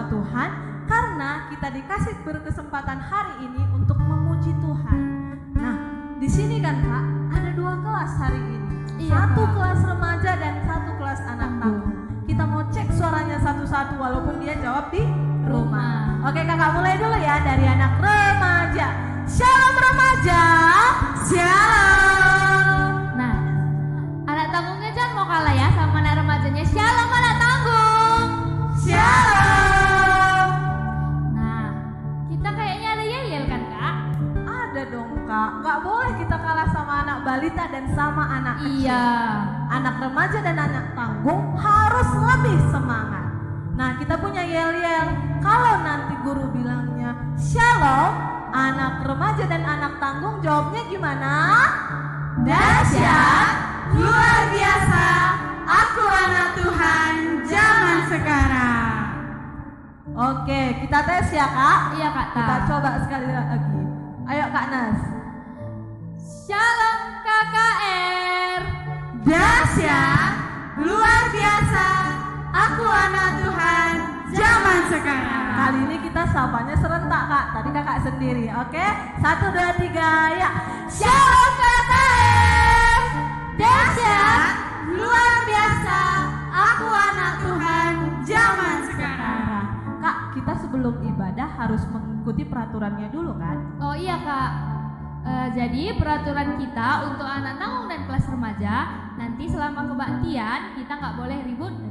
sama Tuhan karena kita dikasih berkesempatan hari ini untuk memuji Tuhan. Nah, di sini kan Kak, ada 2 kelas hari ini. Satu kelas remaja dan satu kelas anak tangguh. Kita mau cek suaranya satu-satu walaupun dia jawab di rumah. Oke Kakak, mulai dulu ya dari anak remaja. Shalom remaja. Shalom. Nah, anak tanggungnya jangan mau kalah ya sama anak remajanya. Shalom anak tanggung. Shalom. Nah, kita kayaknya ada yel-yel kan Kak? Ada dong Kak, gak boleh kita kalah sama anak balita dan sama anak kecil. Iya. Anak remaja dan anak tanggung harus lebih semangat. Nah, kita punya yel-yel. Kalau nanti guru bilangnya shalom, anak remaja dan anak tanggung jawabnya gimana? Dahsyat, luar biasa, aku anak Tuhan zaman sekarang. Oke, kita tes ya Kak. Iya Kak. Kita coba sekali lagi. Ayo Kak Nas. Shalom KKR. Dahsyat, luar biasa, aku anak Tuhan zaman sekarang. Kali ini kita sapanya serentak Kak. Tadi Kakak sendiri, oke? 1, 2, 3, ya. Shalom KKR. Dahsyat, luar biasa, aku anak Tuhan zaman sekarang. Kak, kita sebelum ibadah harus mengikuti peraturannya dulu kan? Oh iya Kak. Jadi peraturan kita untuk anak tanggung dan kelas remaja, nanti selama kebaktian kita nggak boleh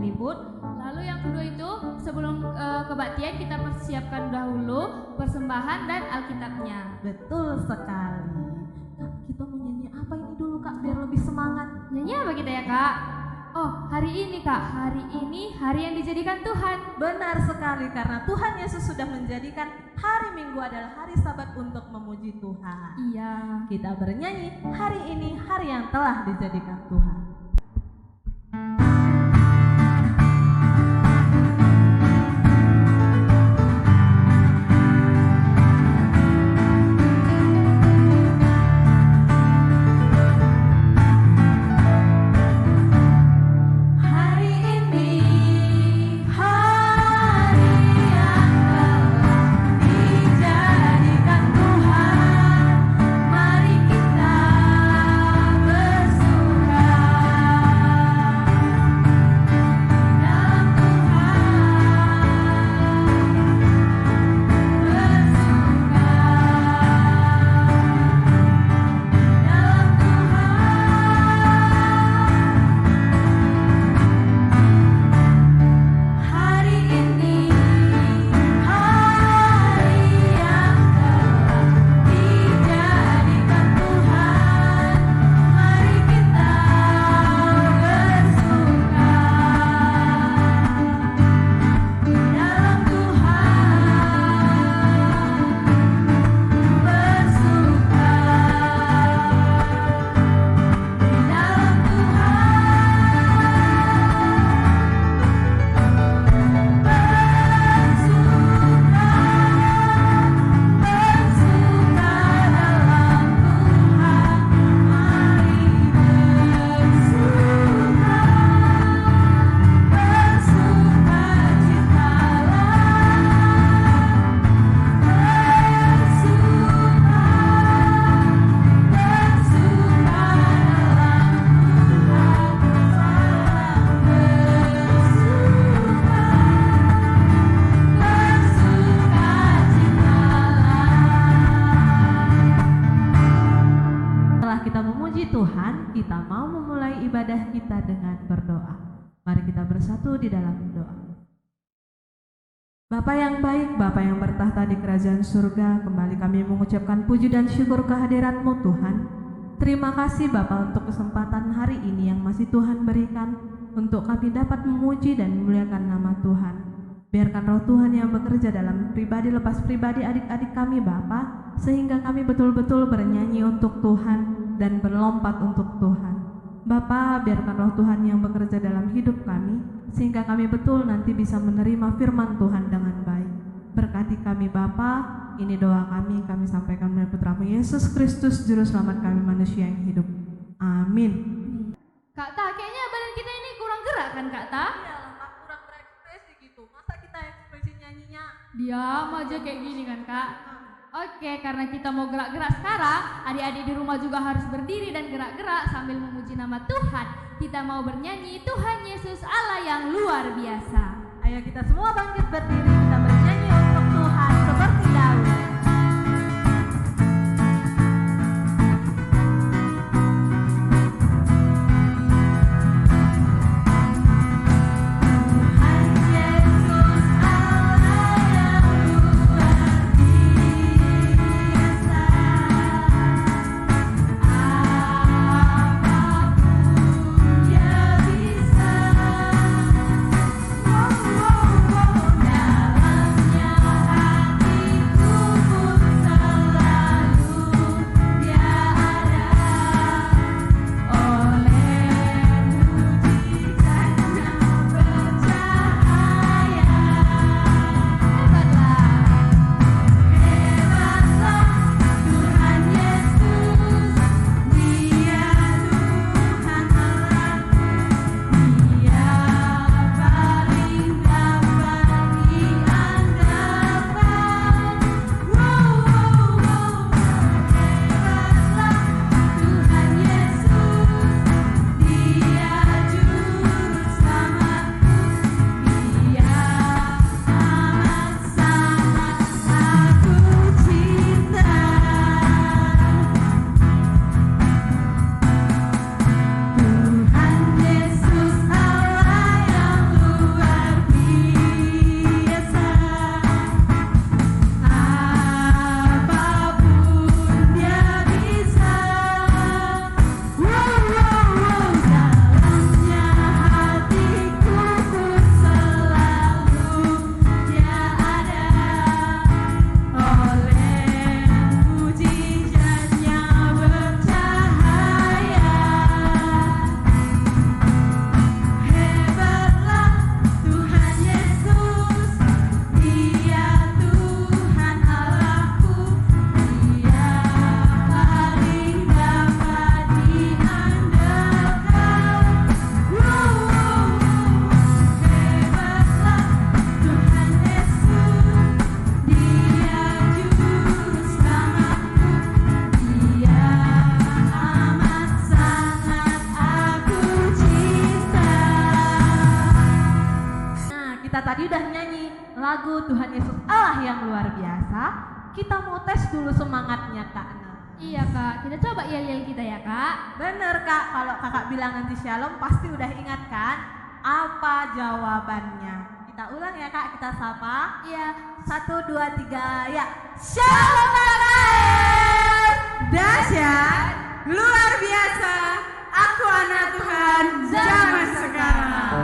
ribut. Lalu yang kedua itu sebelum kebaktian kita persiapkan dahulu persembahan dan Alkitabnya. Betul sekali. Kak, kita mau nyanyi apa ini dulu Kak biar lebih semangat? Nyanyi apa kita ya Kak? Oh hari ini Kak, hari ini hari yang dijadikan Tuhan. Benar sekali, karena Tuhan Yesus sudah menjadikan hari Minggu adalah hari Sabat untuk memuji Tuhan. Iya. Kita bernyanyi, hari ini hari yang telah dijadikan Tuhan. bersatu di dalam doa. Bapa yang baik, Bapa yang bertahta di kerajaan surga, kembali kami mengucapkan puji dan syukur kehadirat-Mu Tuhan. Terima kasih Bapa untuk kesempatan hari ini yang masih Tuhan berikan untuk kami dapat memuji dan memuliakan nama Tuhan. Biarkan roh Tuhan yang bekerja dalam pribadi lepas pribadi adik-adik kami Bapa, sehingga kami betul-betul bernyanyi untuk Tuhan dan berlompat untuk Tuhan. Bapa, biarkan roh Tuhan yang bekerja dalam hidup kami, sehingga kami betul nanti bisa menerima firman Tuhan dengan baik. Berkati kami Bapa, ini doa kami sampaikan melalui Putra-Mu Yesus Kristus, Juru Selamat kami manusia yang hidup. Amin. Kak Ta, kayaknya badan kita ini kurang gerak kan Kak Ta? Iya, kurang berekspresi gitu. Masa kita ekspresi nyanyinya Diam aja kayak gini kan kak. Oke, karena kita mau gerak-gerak sekarang, adik-adik di rumah juga harus berdiri dan gerak-gerak sambil memuji nama Tuhan. Kita mau bernyanyi Tuhan Yesus Allah yang luar biasa. Ayo kita semua bangkit berdiri, kita bernyanyi untuk Tuhan seperti Daud. Tadi udah nyanyi lagu Tuhan Yesus Allah yang luar biasa. Kita mau tes dulu semangatnya Kak. Iya kak, kita coba yel-yel kita ya kak. Bener Kak, kalau kakak bilang nanti shalom pasti udah ingat kan apa jawabannya. Kita ulang ya Kak, kita sapa. Iya. 1, 2, 3 ya. Shalom kakak. Dahsyat, luar biasa. Aku anak Tuhan zaman sekarang.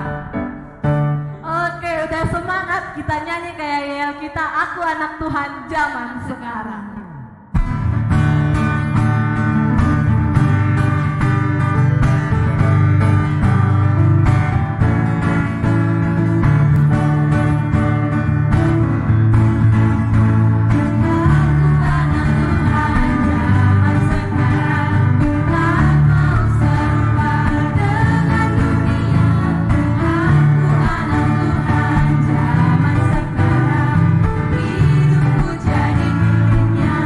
Oke, udah semangat kita nyanyi kayak yel kita aku anak Tuhan zaman sekarang. Hidupku jadi miliknya.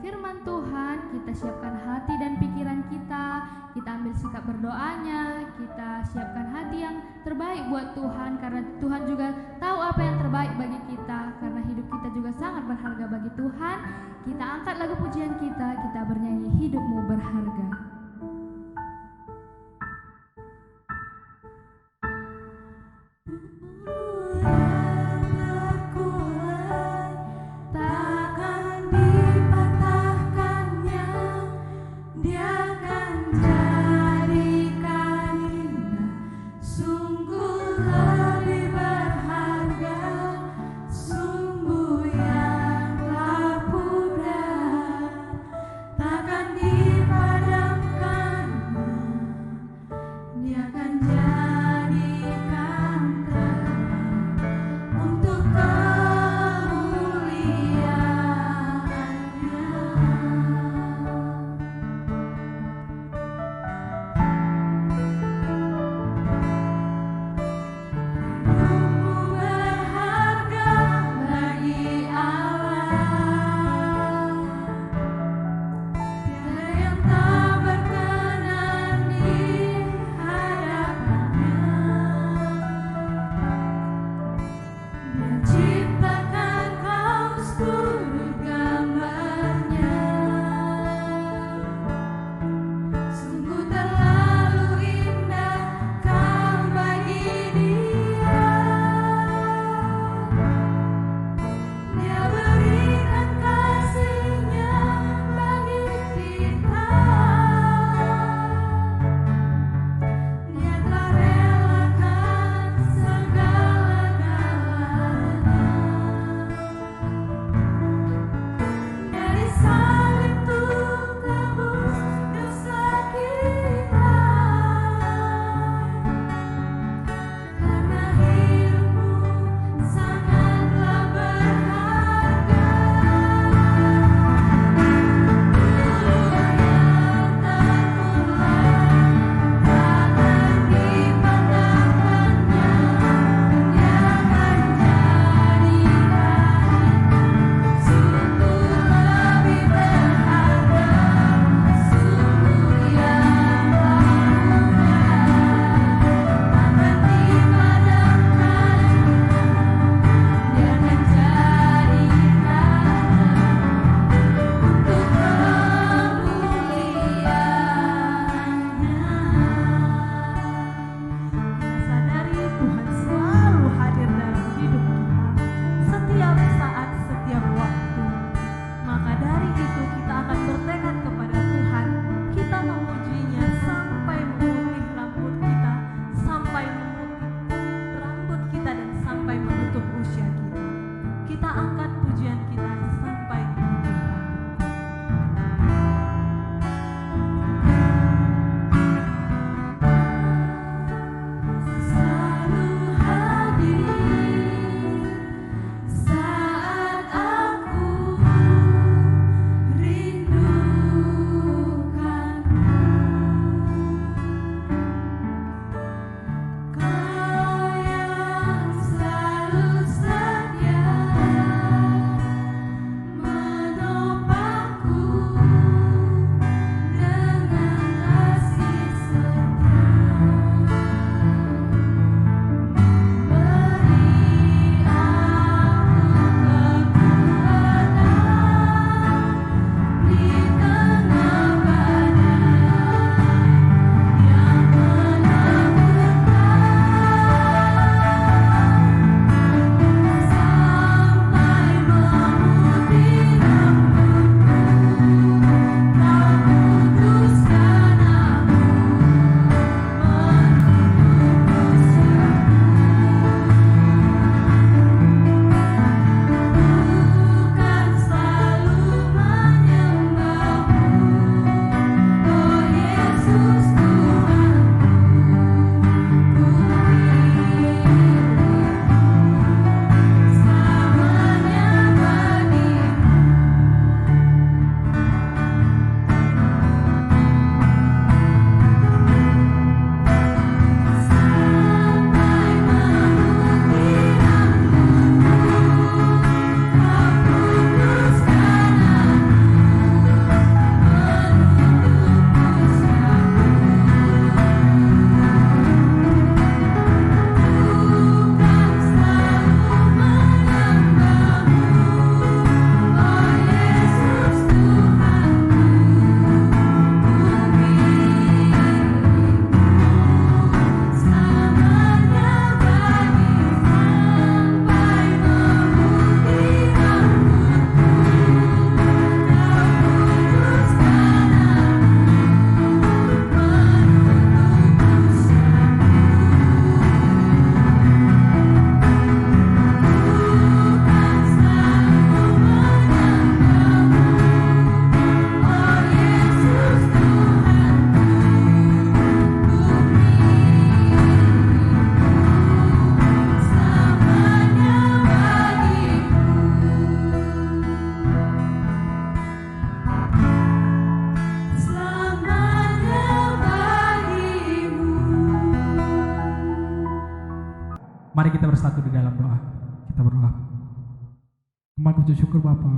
firman Tuhan, kita siapkan hati dan pikiran kita ambil sikap berdoanya, kita siapkan hati yang terbaik buat Tuhan, karena Tuhan juga tahu apa yang terbaik bagi kita, karena hidup kita juga sangat berharga bagi Tuhan. Kita angkat lagu pujian kita bernyanyi hidupmu berharga. Hadapan Mari kita bersatu di dalam doa. Kita berdoa. Kembali ucap syukur Bapa,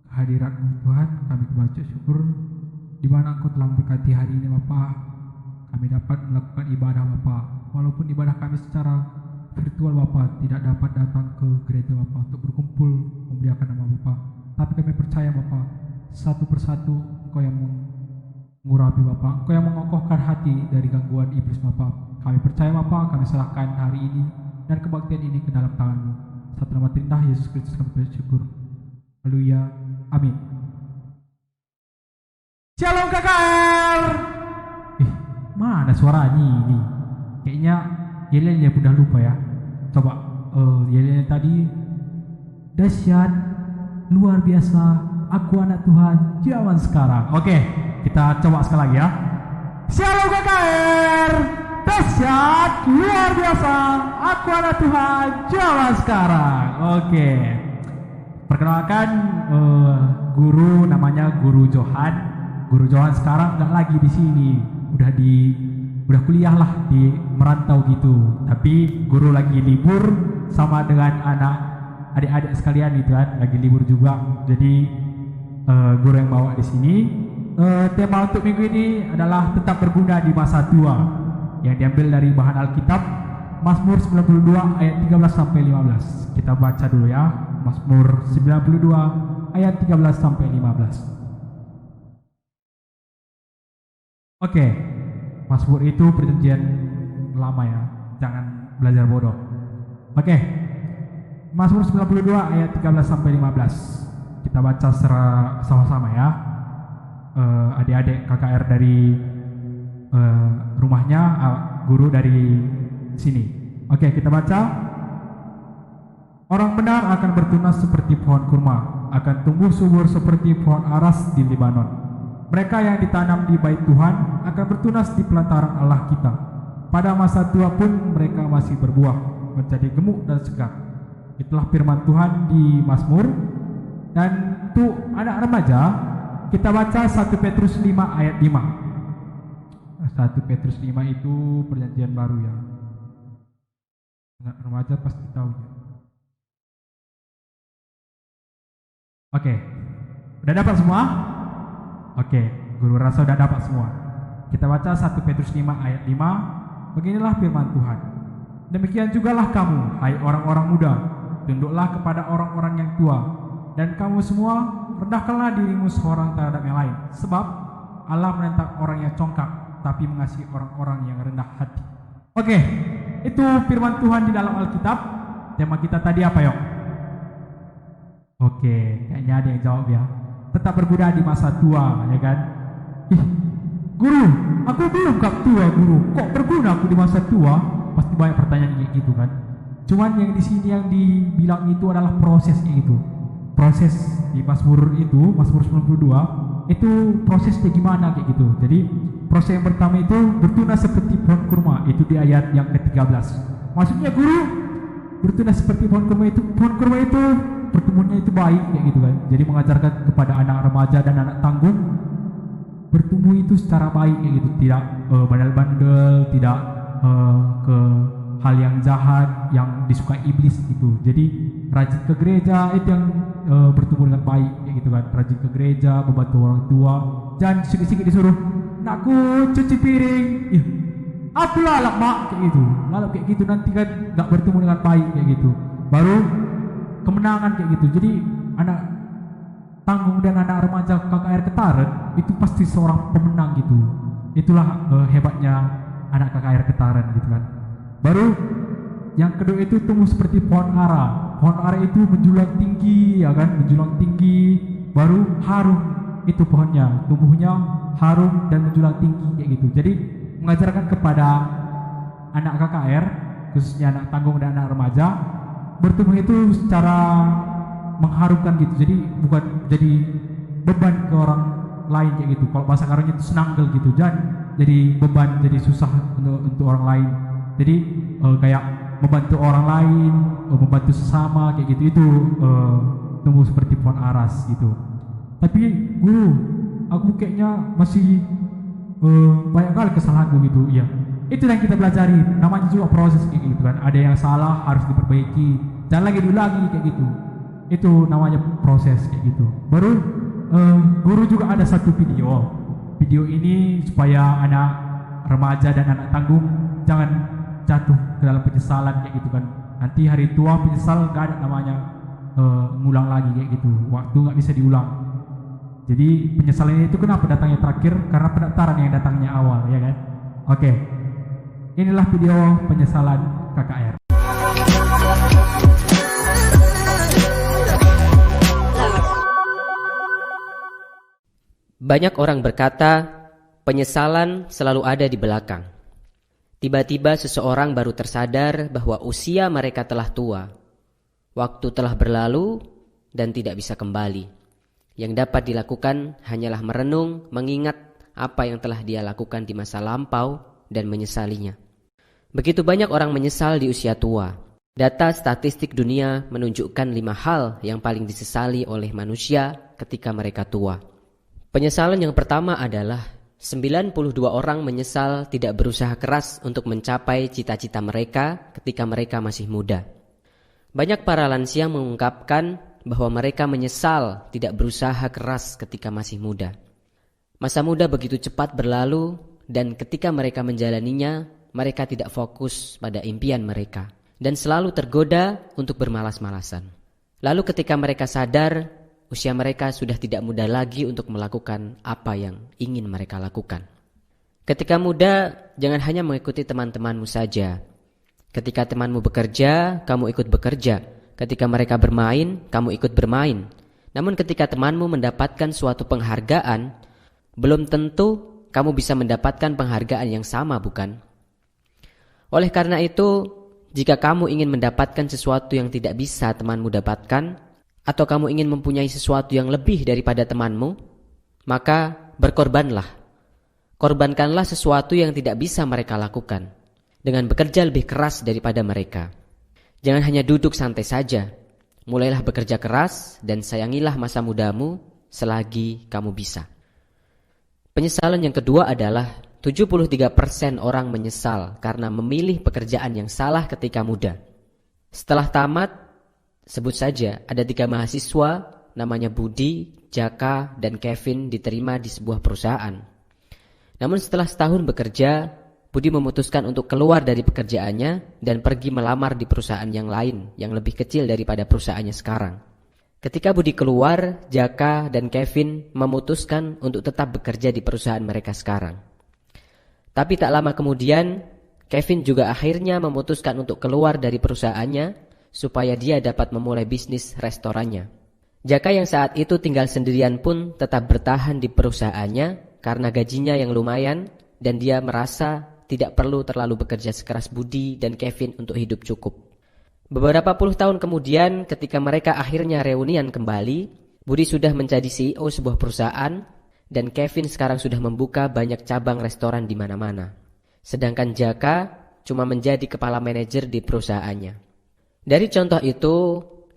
kehadirat-Mu Tuhan, kami kembali ucap syukur di mana Engkau telah memberkati hari ini Bapa. Kami dapat melakukan ibadah Bapa, walaupun ibadah kami secara virtual Bapa, tidak dapat datang ke gereja Bapa untuk berkumpul memuliakan nama Bapa. Tapi kami percaya Bapa, satu persatu Engkau yang mengurapi Bapa, Engkau yang mengokohkan hati dari gangguan iblis Bapa. Kami percaya Bapa, kami serahkan hari ini dan kebaktian ini ke dalam tangan-Mu. Satu nama terindah Yesus Kristus kami bersyukur. Haleluya. Amin. Shalom KKR. Mana suaranya ini? Kayaknya Yelenya udah lupa ya. Coba Yelenya tadi. Dahsyat, luar biasa, aku anak Tuhan zaman sekarang. Oke, kita coba sekali lagi ya. Shalom KKR. Dahsyat, luar biasa, aku anak Tuhan zaman sekarang. Oke. Perkenalkan guru namanya Guru Johan. Guru Johan sekarang nggak lagi di sini, udah kuliah lah di merantau gitu. Tapi guru lagi libur sama dengan adik-adik sekalian gitu kan, lagi libur juga. Jadi guru yang bawa di sini. Tema untuk minggu ini adalah tetap berguna di masa tua, yang diambil dari bahan Alkitab Mazmur 92 ayat 13 sampai 15. Kita baca dulu ya. Mazmur 92 ayat 13 sampai 15. Oke. Mazmur itu perjanjian lama ya. Jangan belajar bodoh. Oke. Mazmur 92 ayat 13 sampai 15. Kita baca secara sama-sama ya. Adik-adik KKR dari rumahnya, guru dari sini. Oke, kita baca. Orang benar akan bertunas seperti pohon kurma, akan tumbuh subur seperti pohon aras di Libanon. Mereka yang ditanam di bait Tuhan akan bertunas di pelataran Allah kita. Pada masa tua pun mereka masih berbuah, menjadi gemuk dan segar. Itulah firman Tuhan di Mazmur. Dan untuk anak remaja, kita baca 1 Petrus 5 ayat 5. 1 Petrus 5 itu perjanjian baru ya. Anak remaja pasti tahu. Oke, udah dapat semua? Oke, guru rasa udah dapat semua. Kita baca 1 Petrus 5 ayat 5. Beginilah firman Tuhan. Demikian jugalah kamu, hai orang-orang muda, tunduklah kepada orang-orang yang tua. Dan kamu semua, rendahkanlah dirimu seorang terhadap yang lain. Sebab Allah menentang orang yang congkak, tapi mengasihi orang-orang yang rendah hati. Oke, itu firman Tuhan di dalam Alkitab. Tema kita tadi apa yuk? Oke, kayaknya ada yang jawab ya. Tetap berguna di masa tua, ya kan? Guru, aku belum kak tua guru. Kok berguna aku di masa tua? Pasti banyak pertanyaan kayak gitu kan. Cuman yang di sini yang dibilang itu adalah prosesnya itu. Proses di Mazmur itu, Mazmur 92, itu prosesnya gimana kayak gitu. Jadi proses yang pertama itu bertunas seperti pohon kurma, itu di ayat yang ke-13. Maksudnya guru, bertunas seperti pohon kurma itu pertumbuhannya itu baik kayak gitu kan. Jadi mengajarkan kepada anak remaja dan anak tanggung bertumbuh itu secara baik kayak gitu, tidak bandel-bandel, tidak ke hal yang jahat yang disukai iblis gitu. Jadi rajin ke gereja itu yang bertumbuh dengan baik kayak gitu kan. Rajin ke gereja, membantu orang tua, dan sedikit-sedikit disuruh, "Nakku cuci piring." Ih, aku lalap mak kayak gitu. Lalap kayak gitu nanti kan enggak bertemu dengan baik kayak gitu. Baru kemenangan kayak gitu. Jadi anak tanggung dan anak remaja KKR Ketaren itu pasti seorang pemenang gitu. Itulah hebatnya anak KKR Ketaren gitu kan. Baru yang kedua itu tumbuh seperti pohon ara. Pohon ara itu menjulang tinggi ya kan, menjulang tinggi. Baru harum itu pohonnya, tumbuhnya harum dan menjulang tinggi kayak gitu. Jadi mengajarkan kepada anak KKR, khususnya anak tanggung dan anak remaja, bertumbuh itu secara mengharumkan gitu. Jadi bukan jadi beban ke orang lain kayak gitu. Kalau bahasa karunya itu senanggal gitu, jangan jadi beban, jadi susah untuk orang lain. Jadi kayak membantu orang lain, membantu sesama kayak gitu, itu tumbuh seperti pohon aras gitu. Tapi guru, aku kayaknya masih banyak kali kesalahanku gitu. Iya, Itu yang kita pelajari, namanya juga proses kayak gitu kan. Ada yang salah harus diperbaiki, jangan lagi diulangi kayak gitu. Itu namanya proses kayak gitu. Baru guru juga ada satu video. Video ini supaya anak remaja dan anak tanggung jangan jatuh ke dalam penyesalan kayak gitu kan. Nanti hari tua penyesal gak ada namanya ngulang lagi kayak gitu. Waktu nggak bisa diulang. Jadi penyesalan itu kenapa datangnya terakhir? Karena pendaftaran yang datangnya awal, ya kan? Oke. Inilah video penyesalan KKR. Banyak orang berkata, penyesalan selalu ada di belakang. Tiba-tiba seseorang baru tersadar bahwa usia mereka telah tua. Waktu telah berlalu dan tidak bisa kembali. Yang dapat dilakukan hanyalah merenung, mengingat apa yang telah dia lakukan di masa lampau dan menyesalinya. Begitu banyak orang menyesal di usia tua. Data statistik dunia menunjukkan 5 hal yang paling disesali oleh manusia ketika mereka tua. Penyesalan yang pertama adalah 92 orang menyesal tidak berusaha keras untuk mencapai cita-cita mereka ketika mereka masih muda. Banyak para lansia mengungkapkan bahwa mereka menyesal tidak berusaha keras ketika masih muda. Masa muda begitu cepat berlalu dan ketika mereka menjalaninya, mereka tidak fokus pada impian mereka dan selalu tergoda untuk bermalas-malasan. Lalu ketika mereka sadar, usia mereka sudah tidak muda lagi untuk melakukan apa yang ingin mereka lakukan. Ketika muda, jangan hanya mengikuti teman-temanmu saja. Ketika temanmu bekerja, kamu ikut bekerja. Ketika mereka bermain, kamu ikut bermain. Namun ketika temanmu mendapatkan suatu penghargaan, belum tentu kamu bisa mendapatkan penghargaan yang sama, bukan? Oleh karena itu, jika kamu ingin mendapatkan sesuatu yang tidak bisa temanmu dapatkan, atau kamu ingin mempunyai sesuatu yang lebih daripada temanmu, maka berkorbanlah. Korbankanlah sesuatu yang tidak bisa mereka lakukan, dengan bekerja lebih keras daripada mereka. Jangan hanya duduk santai saja. Mulailah bekerja keras dan sayangilah masa mudamu selagi kamu bisa. Penyesalan yang kedua adalah 73% orang menyesal karena memilih pekerjaan yang salah ketika muda. Setelah tamat, sebut saja ada 3 mahasiswa namanya Budi, Jaka, dan Kevin diterima di sebuah perusahaan. Namun setelah setahun bekerja, Budi memutuskan untuk keluar dari pekerjaannya dan pergi melamar di perusahaan yang lain yang lebih kecil daripada perusahaannya sekarang. Ketika Budi keluar, Jaka dan Kevin memutuskan untuk tetap bekerja di perusahaan mereka sekarang. Tapi tak lama kemudian, Kevin juga akhirnya memutuskan untuk keluar dari perusahaannya supaya dia dapat memulai bisnis restorannya. Jaka yang saat itu tinggal sendirian pun tetap bertahan di perusahaannya karena gajinya yang lumayan dan dia merasa tidak perlu terlalu bekerja sekeras Budi dan Kevin untuk hidup cukup. Beberapa puluh tahun kemudian ketika mereka akhirnya reunian kembali, Budi sudah menjadi CEO sebuah perusahaan dan Kevin sekarang sudah membuka banyak cabang restoran di mana-mana. Sedangkan Jaka cuma menjadi kepala manajer di perusahaannya. Dari contoh itu,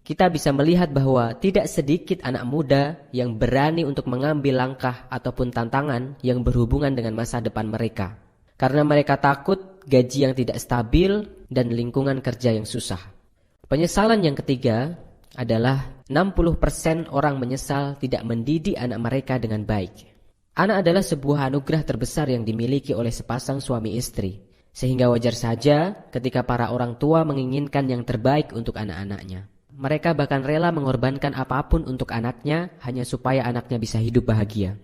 kita bisa melihat bahwa tidak sedikit anak muda yang berani untuk mengambil langkah ataupun tantangan yang berhubungan dengan masa depan mereka. Karena mereka takut gaji yang tidak stabil dan lingkungan kerja yang susah. Penyesalan yang ketiga adalah 60% orang menyesal tidak mendidik anak mereka dengan baik. Anak adalah sebuah anugerah terbesar yang dimiliki oleh sepasang suami istri. Sehingga wajar saja ketika para orang tua menginginkan yang terbaik untuk anak-anaknya. Mereka bahkan rela mengorbankan apapun untuk anaknya hanya supaya anaknya bisa hidup bahagia.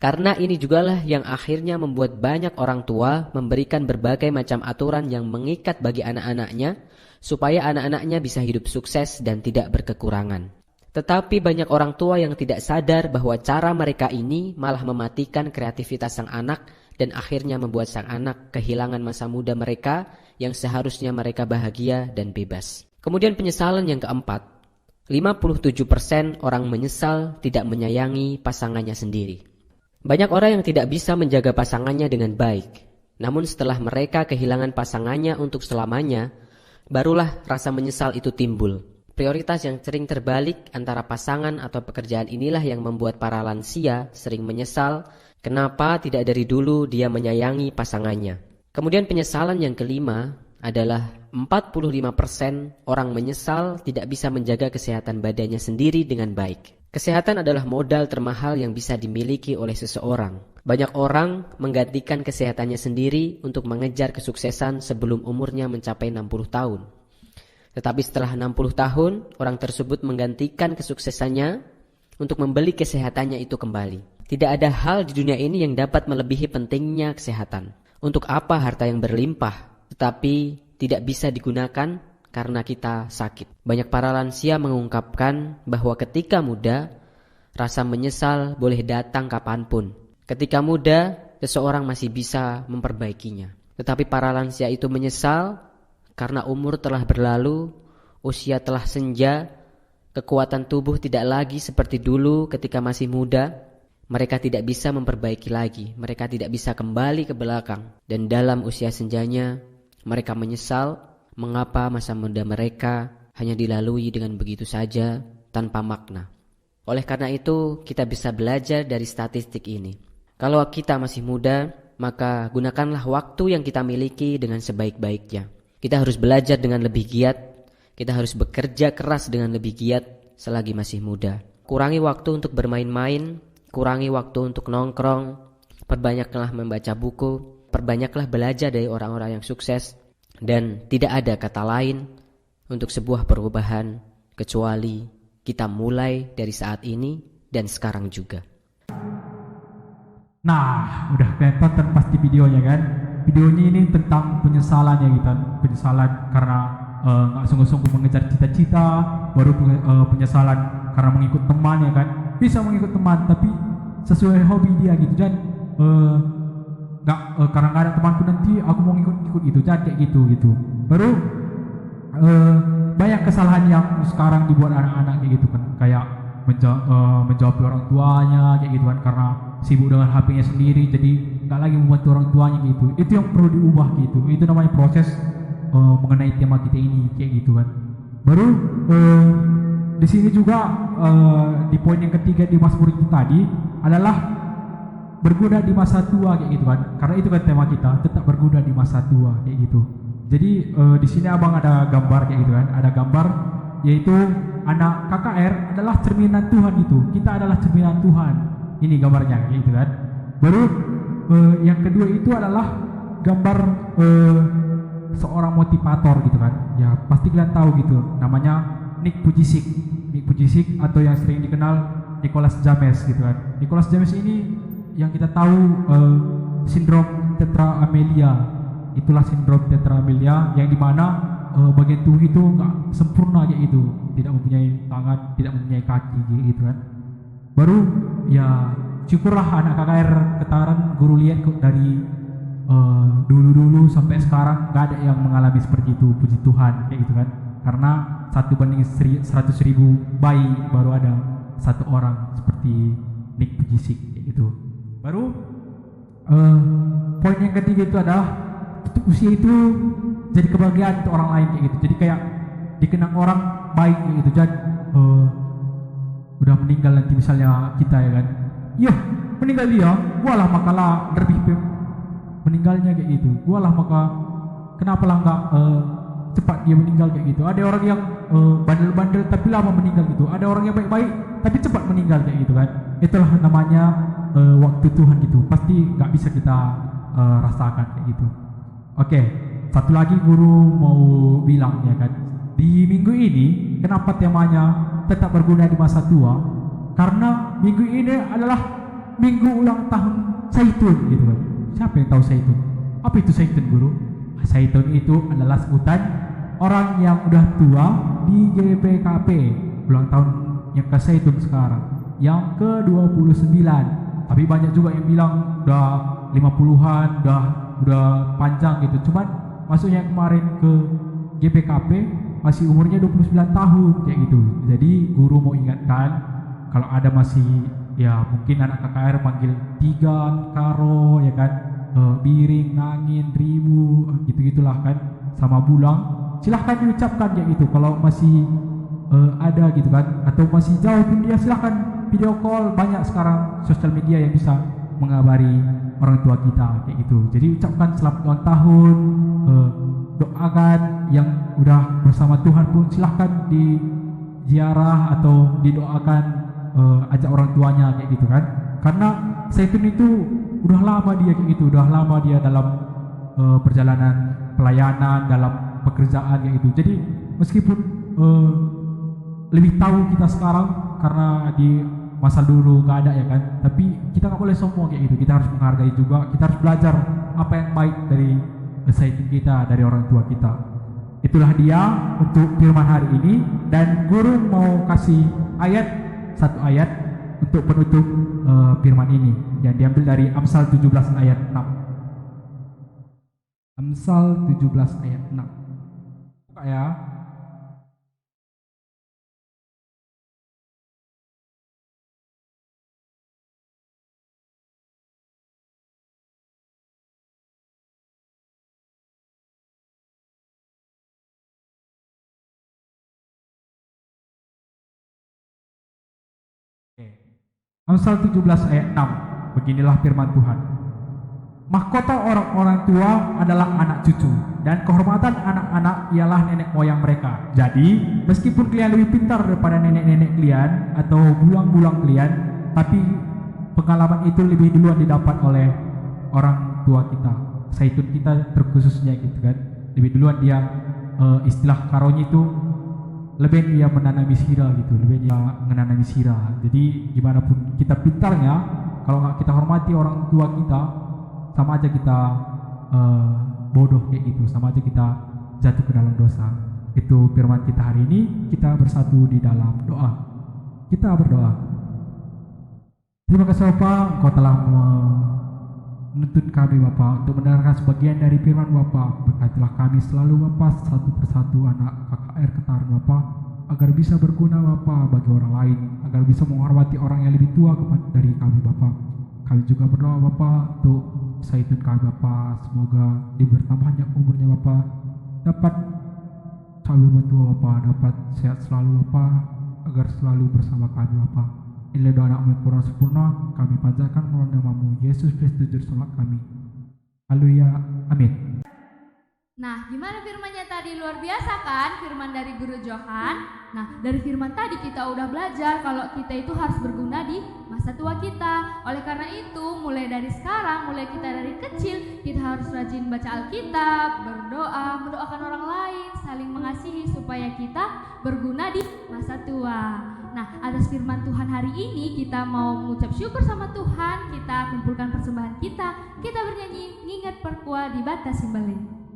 Karena ini jugalah yang akhirnya membuat banyak orang tua memberikan berbagai macam aturan yang mengikat bagi anak-anaknya supaya anak-anaknya bisa hidup sukses dan tidak berkekurangan. Tetapi banyak orang tua yang tidak sadar bahwa cara mereka ini malah mematikan kreativitas sang anak dan akhirnya membuat sang anak kehilangan masa muda mereka yang seharusnya mereka bahagia dan bebas. Kemudian penyesalan yang keempat, 57% orang menyesal tidak menyayangi pasangannya sendiri. Banyak orang yang tidak bisa menjaga pasangannya dengan baik. Namun setelah mereka kehilangan pasangannya untuk selamanya, barulah rasa menyesal itu timbul. Prioritas yang sering terbalik antara pasangan atau pekerjaan inilah yang membuat para lansia sering menyesal kenapa tidak dari dulu dia menyayangi pasangannya. Kemudian penyesalan yang kelima adalah 45% orang menyesal tidak bisa menjaga kesehatan badannya sendiri dengan baik. Kesehatan adalah modal termahal yang bisa dimiliki oleh seseorang. Banyak orang menggantikan kesehatannya sendiri untuk mengejar kesuksesan sebelum umurnya mencapai 60 tahun. Tetapi setelah 60 tahun, orang tersebut menggantikan kesuksesannya untuk membeli kesehatannya itu kembali. Tidak ada hal di dunia ini yang dapat melebihi pentingnya kesehatan. Untuk apa harta yang berlimpah, tetapi tidak bisa digunakan karena kita sakit? Banyak para lansia mengungkapkan bahwa ketika muda, rasa menyesal boleh datang kapanpun. Ketika muda, seseorang masih bisa memperbaikinya. Tetapi para lansia itu menyesal karena umur telah berlalu, usia telah senja, kekuatan tubuh tidak lagi seperti dulu ketika masih muda. Mereka tidak bisa memperbaiki lagi, mereka tidak bisa kembali ke belakang. Dan dalam usia senjanya, mereka menyesal mengapa masa muda mereka hanya dilalui dengan begitu saja tanpa makna. Oleh karena itu, kita bisa belajar dari statistik ini. Kalau kita masih muda, maka gunakanlah waktu yang kita miliki dengan sebaik-baiknya. Kita harus belajar dengan lebih giat, kita harus bekerja keras dengan lebih giat selagi masih muda. Kurangi waktu untuk bermain-main, kurangi waktu untuk nongkrong, perbanyaklah membaca buku, perbanyaklah belajar dari orang-orang yang sukses, dan tidak ada kata lain untuk sebuah perubahan kecuali kita mulai dari saat ini dan sekarang juga. Nah, udah kalian tonton pasti videonya kan? Videonya ini tentang penyesalan ya gitu, penyesalan karena nggak sungguh-sungguh mengejar cita-cita, baru penyesalan karena mengikut teman ya kan? Bisa mengikut teman tapi sesuai hobi dia gitu, dan karena nggak ada temanku nanti aku mau ngikut gitu, jangan kayak gitu. Baru banyak kesalahan yang sekarang dibuat anak-anak kayak gitu kan, kayak menjawab orang tuanya kayak gitu kan, karena sibuk dengan HP-nya sendiri, jadi nggak lagi membantu orang tuanya gitu. Itu yang perlu diubah gitu. Itu namanya proses mengenai tema kita ini kayak gitu kan. Baru di sini juga di poin yang ketiga di Mazmur itu tadi adalah berguna di masa tua kayak gitu kan. Karena itu kan tema kita, tetap berguna di masa tua kayak gitu. Jadi di sini abang ada gambar kayak gitu kan. Ada gambar yaitu anak KKR adalah cerminan Tuhan gitu. Kita adalah cerminan Tuhan. Ini gambarnya kayak gitu kan. Baru yang kedua itu adalah gambar seorang motivator gitu kan. Ya pasti kalian tahu gitu. Namanya Nick Vujicic atau yang sering dikenal Nicholas James gitu kan. Nicholas James ini yang kita tahu sindrom tetra amelia. Itulah sindrom tetra amelia yang dimana bagian tubuh itu nggak sempurna kayak gitu, tidak mempunyai tangan, tidak mempunyai kaki gitu kan. Baru ya syukurlah anak KKR Ketaran guru lihat dari dulu sampai sekarang nggak ada yang mengalami seperti itu, puji Tuhan kayak gitu kan. Karena 1/100.000 bayi baru ada satu orang seperti Nick Vujicic kayak gitu. Baru poin yang ketiga itu adalah usia itu jadi kebahagiaan untuk orang lain kayak gitu. Jadi kayak dikenang orang baik kayak gitu. Jadi udah meninggal nanti misalnya kita ya kan, iya meninggal dia, gua lah makalah lebih meninggalnya kayak gitu. Gua lah maka kenapa lah nggak cepat dia meninggal kayak gitu. Ada orang yang bandel-bandel tapi lama meninggal gitu. Ada orang yang baik-baik tapi cepat meninggal kayak gitu kan. Itulah namanya waktu Tuhan gitu. Pasti nggak bisa kita rasakan kayak gitu. Oke, satu lagi guru mau bilang ya kan. Di minggu ini kenapa temanya tetap berguna di masa tua? Karena minggu ini adalah minggu ulang tahun Zaitun gitu kan. Siapa yang tahu Zaitun? Apa itu Zaitun guru? Zaitun itu adalah sebutan orang yang udah tua di GPKP. Ulang tahun yang ke Zaitun sekarang yang ke-29. Tapi banyak juga yang bilang udah 50-an, udah panjang gitu. Cuman masuknya kemarin ke GPKP masih umurnya 29 tahun kayak gitu. Jadi guru mau ingatkan kalau ada masih ya mungkin anak KKR panggil Tigan, Karo ya kan, Biring, Nangin, Ribu gitu-gitulah kan, sama Bulang, silahkan diucapkan kayak gitu. Kalau masih ada gitu kan, atau masih jauh pun dia silahkan video call. Banyak sekarang sosial media yang bisa mengabari orang tua kita kayak gitu. Jadi ucapkan selamat ulang tahun, doakan yang udah bersama Tuhan pun silahkan di ziarah atau didoakan, ajak orang tuanya kayak gitu kan. Karena Zaitun itu udah lama dia kayak gitu, udah lama dia dalam perjalanan pelayanan, dalam pekerjaan kayak gitu. Jadi meskipun lebih tahu kita sekarang karena di masa dulu gak ada ya kan, tapi kita nggak boleh sombong kayak gitu. Kita harus menghargai juga, kita harus belajar apa yang baik dari Zaitun kita, dari orang tua kita. Itulah dia untuk firman hari ini, dan guru mau kasih satu ayat untuk penutup firman ini yang diambil dari Amsal 17 ayat 6. Amsal 17 ayat 6. Buka ya. Amsal 17 ayat 6. Beginilah firman Tuhan. Mahkota orang-orang tua adalah anak cucu, dan kehormatan anak-anak ialah nenek moyang mereka. Jadi, meskipun kalian lebih pintar daripada nenek-nenek kalian atau bulang-bulang kalian, tapi pengalaman itu lebih duluan didapat oleh orang tua kita, Zaitun kita terkhususnya gitu kan. Lebih duluan dia, istilah karonya itu lebih dia menanami sirah gitu, lebih dia menanami sirah. Jadi gimana pun kita pintarnya, kalau nggak kita hormati orang tua kita, sama aja kita bodoh kayak gitu, sama aja kita jatuh ke dalam dosa. Itu firman kita hari ini. Kita bersatu di dalam doa. Kita berdoa. Terima kasih Bapak, Engkau telah menuntut kami Bapak untuk mendengarkan sebagian dari firman Bapak. Berkatilah kami selalu Bapak, satu persatu anak KKR Ketaran Bapak, agar bisa berguna Bapak bagi orang lain, agar bisa menghormati orang yang lebih tua dari kami Bapak. Kami juga berdoa Bapak untuk Zaitun kami Bapak, semoga diberi tambahnya umurnya Bapak, dapat sambil mentua Bapak, dapat sehat selalu Bapak, agar selalu bersama kami Bapak. Inilah doa anak kurang sempurna, kami panjatkan melalui namamu Yesus Kristus juru selamat kami. Haleluya, amin. Nah, gimana firmannya tadi? Luar biasa kan firman dari Guru Johan? Nah, dari firman tadi kita udah belajar kalau kita itu harus berguna di masa tua kita. Oleh karena itu, mulai dari sekarang, mulai kita dari kecil, kita harus rajin baca Alkitab, berdoa, mendoakan orang lain, saling mengasihi supaya kita berguna di masa tua. Nah, atas firman Tuhan hari ini kita mau mengucap syukur sama Tuhan, kita kumpulkan persembahan kita bernyanyi ngingat perkua di batas Simbali.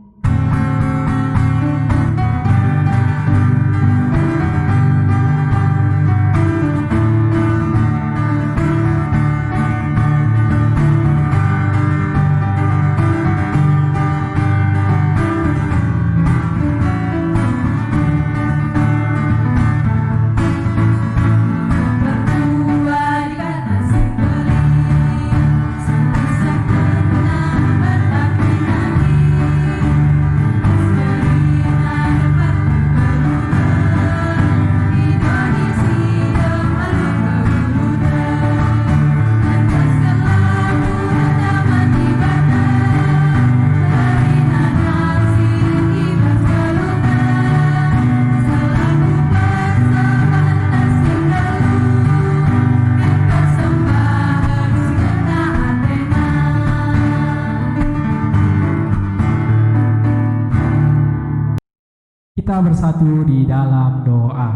Kita bersatu di dalam doa.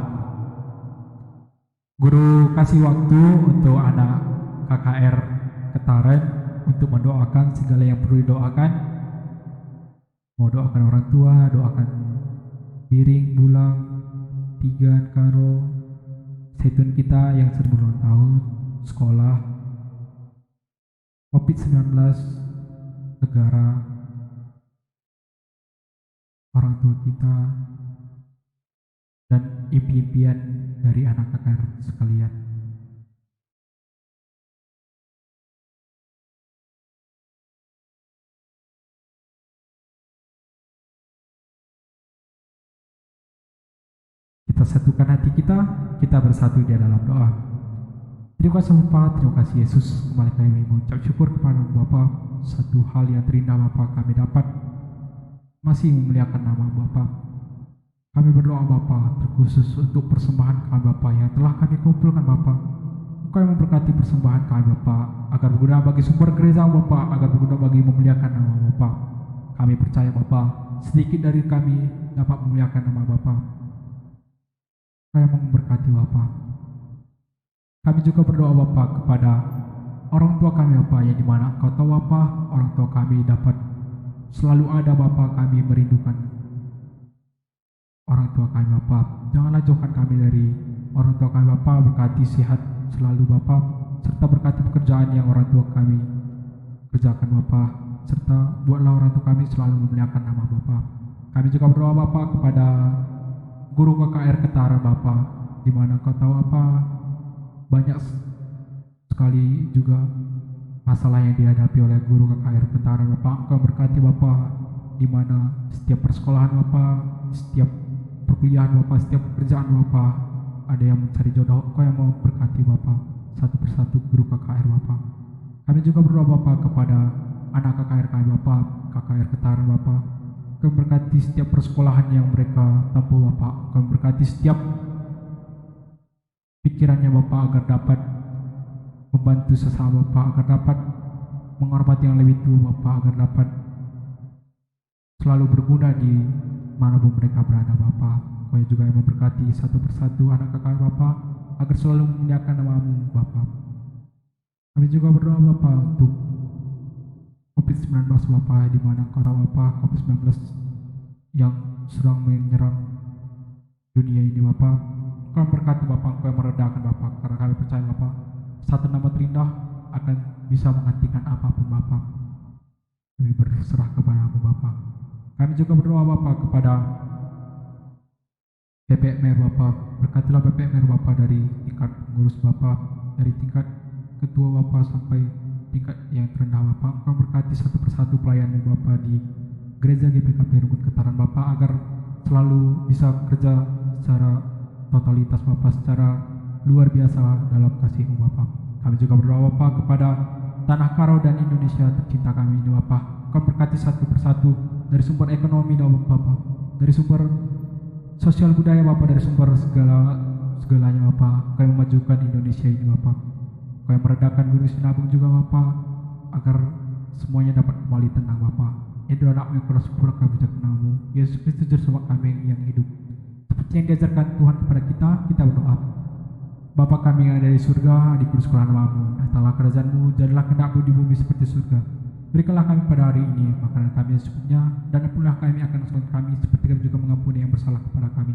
Guru kasih waktu untuk anak KKR Ketaran untuk mendoakan segala yang perlu didoakan. Mau doakan orang tua, doakan Biring, Bulang, Tigan, Karo, Zaitun kita yang sedang berulang tahun, sekolah, COVID-19, negara, orang tua kita, dan impian-impian dari anak KKR sekalian. Kita satukan hati kita bersatu di dalam doa. Terima kasih Bapa, terima kasih Yesus. Kembali kami mengucap syukur kepada Bapa. Satu hal yang terindah Bapa kami dapat masih memuliakan nama Bapa. Kami berdoa Bapa terkhusus untuk persembahan kami Bapa yang telah kami kumpulkan Bapa. Engkau yang memberkati persembahan kami Bapa agar berguna bagi sumber gereja Bapa, agar berguna bagi memuliakan nama Bapa. Kami percaya Bapa, sedikit dari kami dapat memuliakan nama Bapa. Engkau yang memberkati Bapa. Kami juga berdoa Bapa kepada orang tua kami Bapa yang dimana Engkau tahu Bapa, orang tua kami dapat selalu ada Bapa, kami merindukan orang tua kami Bapa. Janganlah jauhkan kami dari orang tua kami Bapa, berkati sehat selalu Bapa, serta berkati pekerjaan yang orang tua kami kerjakan Bapa, serta buatlah orang tua kami selalu memuliakan nama Bapa. Kami juga berdoa Bapa kepada guru KKR Ketara Bapa, di mana Kau tahu apa banyak sekali juga masalah yang dihadapi oleh guru KKR Ketara Bapa. Engkau berkati Bapa, di mana setiap persekolahan Bapa, setiap perkuliahan Bapa, setiap pekerjaan Bapa, ada yang mencari jodoh. Engkau yang mau berkati Bapa satu persatu guru KKR Bapa. Kami juga berdoa Bapa kepada anak KKR kami Bapa, KKR Ketara Bapa. Engkau berkati setiap persekolahan yang mereka tempuh Bapa. Engkau berkati setiap pikirannya Bapa agar dapat membantu sesama Bapa, agar dapat menghormati yang lebih tua Bapa, agar dapat selalu berguna di manapun mereka berada Bapa. Kau juga yang memberkati satu persatu anak kakak Bapa agar selalu memuliakan nama-Mu Bapa. Kami juga berdoa Bapa untuk COVID-19 Bapa, di mana Kau tahu Bapa COVID-19 yang sedang menyerang dunia ini Bapa. Kau berkati Bapa, Kau yang meredakan Bapa, karena kami percaya Bapa satu nama terindah akan bisa menghentikan apapun Bapa. Kami berserah kepada-Mu Bapa. Kami juga berdoa Bapa kepada BPMR Bapa, berkatilah BPMR Bapa dari tingkat pengurus Bapa, dari tingkat ketua Bapa sampai tingkat yang terendah Bapa. Engkau berkati satu persatu pelayan-Mu Bapa di gereja GPKP Rungkut Ketaran Bapa, agar selalu bisa bekerja secara totalitas Bapa, secara luar biasa dalam kasih-Mu Bapa. Kami juga berdoa Bapa kepada Tanah Karo dan Indonesia tercinta kami ini Bapa. Engkau berkati satu persatu dari sumber ekonomi Bapa, dari sumber sosial budaya Bapa, dari sumber segalanya Bapa. Kau yang memajukan Indonesia ini Bapa. Kau yang meredakan gunung Sinabung juga Bapa, agar semuanya dapat kembali tenang Bapa. Itu anak-Mu yang keras syukur kami ucapkan nama-Mu Yesus Kristus juru selamat kami yang hidup. Seperti yang diajarkan Tuhan kepada kita berdoa. Bapa kami yang ada di surga, dikuduskanlah nama-Mu, datanglah kerajaan-Mu, jadilah kehendak-Mu di bumi seperti surga. Berikanlah kami pada hari ini makanan kami yang secukupnya, dan ampunilah kami akan kesalahan kami, seperti kami juga mengampuni yang bersalah kepada kami.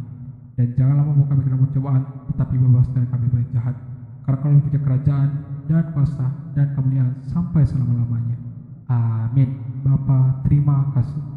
Dan janganlah membawa kami ke dalam percobaan, tetapi bebaskan kami dari jahat. Karena Kau punya kerajaan dan kuasa dan kemuliaan sampai selama-lamanya. Amin. Bapa, terima kasih.